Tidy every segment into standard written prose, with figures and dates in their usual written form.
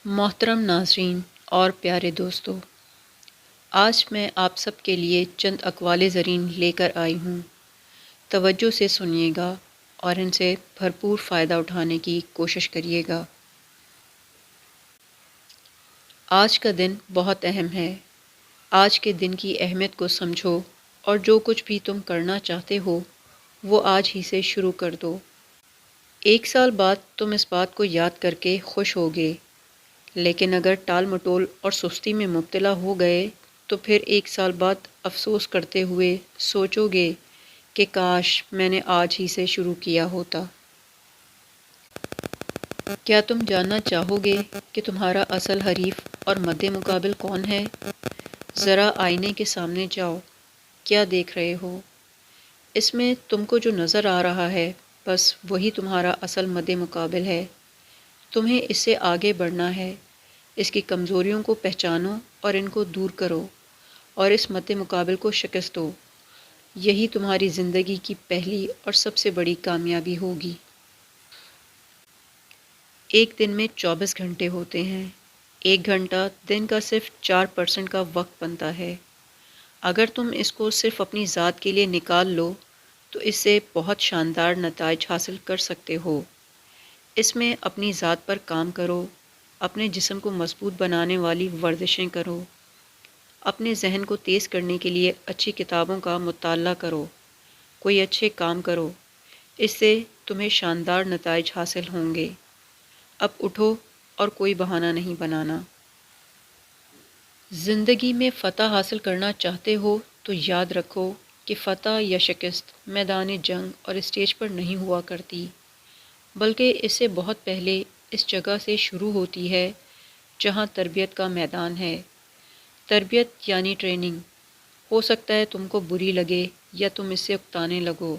محترم ناظرین اور پیارے دوستو، آج میں آپ سب کے لیے چند اقوال زرین لے کر آئی ہوں۔ توجہ سے سنیے گا اور ان سے بھرپور فائدہ اٹھانے کی کوشش کریے گا۔ آج کا دن بہت اہم ہے۔ آج کے دن کی اہمیت کو سمجھو اور جو کچھ بھی تم کرنا چاہتے ہو وہ آج ہی سے شروع کر دو۔ 1 سال بعد تم اس بات کو یاد کر کے خوش ہوگے، لیکن اگر ٹال مٹول اور سستی میں مبتلا ہو گئے تو پھر 1 سال بعد افسوس کرتے ہوئے سوچو گے کہ کاش میں نے آج ہی سے شروع کیا ہوتا۔ کیا تم جاننا چاہو گے کہ تمہارا اصل حریف اور مد مقابل کون ہے؟ ذرا آئینے کے سامنے جاؤ، کیا دیکھ رہے ہو؟ اس میں تم کو جو نظر آ رہا ہے بس وہی تمہارا اصل مد مقابل ہے۔ تمہیں اس سے آگے بڑھنا ہے، اس کی کمزوریوں کو پہچانو اور ان کو دور کرو اور اس مد مقابل کو شکست دو۔ یہی تمہاری زندگی کی پہلی اور سب سے بڑی کامیابی ہوگی۔ ایک دن میں 24 گھنٹے ہوتے ہیں۔ 1 گھنٹہ دن کا صرف 4% کا وقت بنتا ہے۔ اگر تم اس کو صرف اپنی ذات کے لیے نکال لو تو اس سے بہت شاندار نتائج حاصل کر سکتے ہو۔ اس میں اپنی ذات پر کام کرو، اپنے جسم کو مضبوط بنانے والی ورزشیں کرو، اپنے ذہن کو تیز کرنے کے لیے اچھی کتابوں کا مطالعہ کرو، کوئی اچھے کام کرو، اس سے تمہیں شاندار نتائج حاصل ہوں گے۔ اب اٹھو اور کوئی بہانہ نہیں بنانا۔ زندگی میں فتح حاصل کرنا چاہتے ہو تو یاد رکھو کہ فتح یا شکست میدان جنگ اور اسٹیج پر نہیں ہوا کرتی، بلکہ اس سے بہت پہلے اس جگہ سے شروع ہوتی ہے جہاں تربیت کا میدان ہے۔ تربیت یعنی ٹریننگ۔ ہو سکتا ہے تم کو بری لگے یا تم اس سے اکتانے لگو،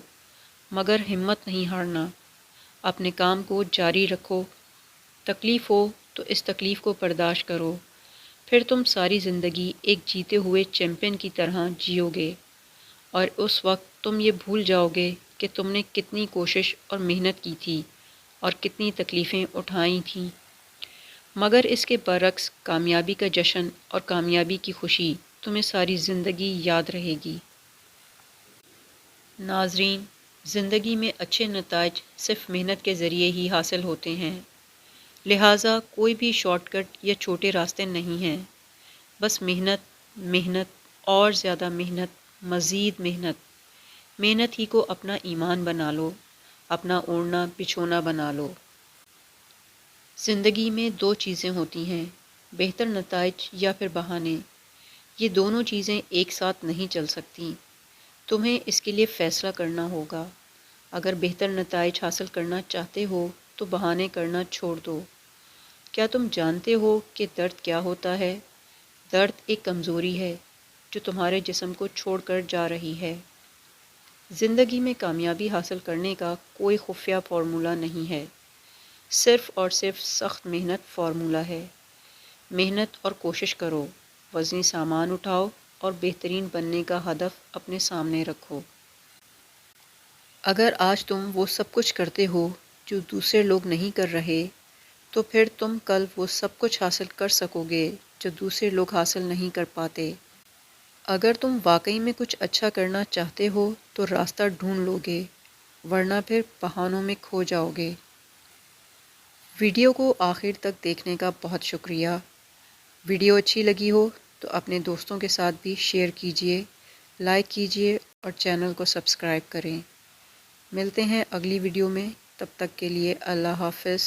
مگر ہمت نہیں ہارنا، اپنے کام کو جاری رکھو۔ تکلیف ہو تو اس تکلیف کو برداشت کرو، پھر تم ساری زندگی ایک جیتے ہوئے چیمپئن کی طرح جیو گے، اور اس وقت تم یہ بھول جاؤ گے کہ تم نے کتنی کوشش اور محنت کی تھی اور کتنی تکلیفیں اٹھائی تھیں۔ مگر اس کے برعکس کامیابی کا جشن اور کامیابی کی خوشی تمہیں ساری زندگی یاد رہے گی۔ ناظرین، زندگی میں اچھے نتائج صرف محنت کے ذریعے ہی حاصل ہوتے ہیں، لہٰذا کوئی بھی شارٹ کٹ یا چھوٹے راستے نہیں ہیں۔ بس محنت، محنت اور زیادہ محنت، مزید محنت۔ محنت ہی کو اپنا ایمان بنا لو، اپنا اوڑھنا بچھونا بنا لو۔ زندگی میں 2 چیزیں ہوتی ہیں، بہتر نتائج یا پھر بہانے۔ یہ دونوں چیزیں ایک ساتھ نہیں چل سکتیں۔ تمہیں اس کے لیے فیصلہ کرنا ہوگا۔ اگر بہتر نتائج حاصل کرنا چاہتے ہو تو بہانے کرنا چھوڑ دو۔ کیا تم جانتے ہو کہ درد کیا ہوتا ہے؟ درد ایک کمزوری ہے جو تمہارے جسم کو چھوڑ کر جا رہی ہے۔ زندگی میں کامیابی حاصل کرنے کا کوئی خفیہ فارمولہ نہیں ہے، صرف اور صرف سخت محنت فارمولہ ہے۔ محنت اور کوشش کرو، وزنی سامان اٹھاؤ اور بہترین بننے کا ہدف اپنے سامنے رکھو۔ اگر آج تم وہ سب کچھ کرتے ہو جو دوسرے لوگ نہیں کر رہے، تو پھر تم کل وہ سب کچھ حاصل کر سکو گے جو دوسرے لوگ حاصل نہیں کر پاتے۔ اگر تم واقعی میں کچھ اچھا کرنا چاہتے ہو تو راستہ ڈھونڈ لو گے، ورنہ پھر بہانوں میں کھو جاؤ گے۔ ویڈیو کو آخر تک دیکھنے کا بہت شکریہ۔ ویڈیو اچھی لگی ہو تو اپنے دوستوں کے ساتھ بھی شیئر کیجیے، لائک کیجیے اور چینل کو سبسکرائب کریں۔ ملتے ہیں اگلی ویڈیو میں، تب تک کے لیے اللہ حافظ۔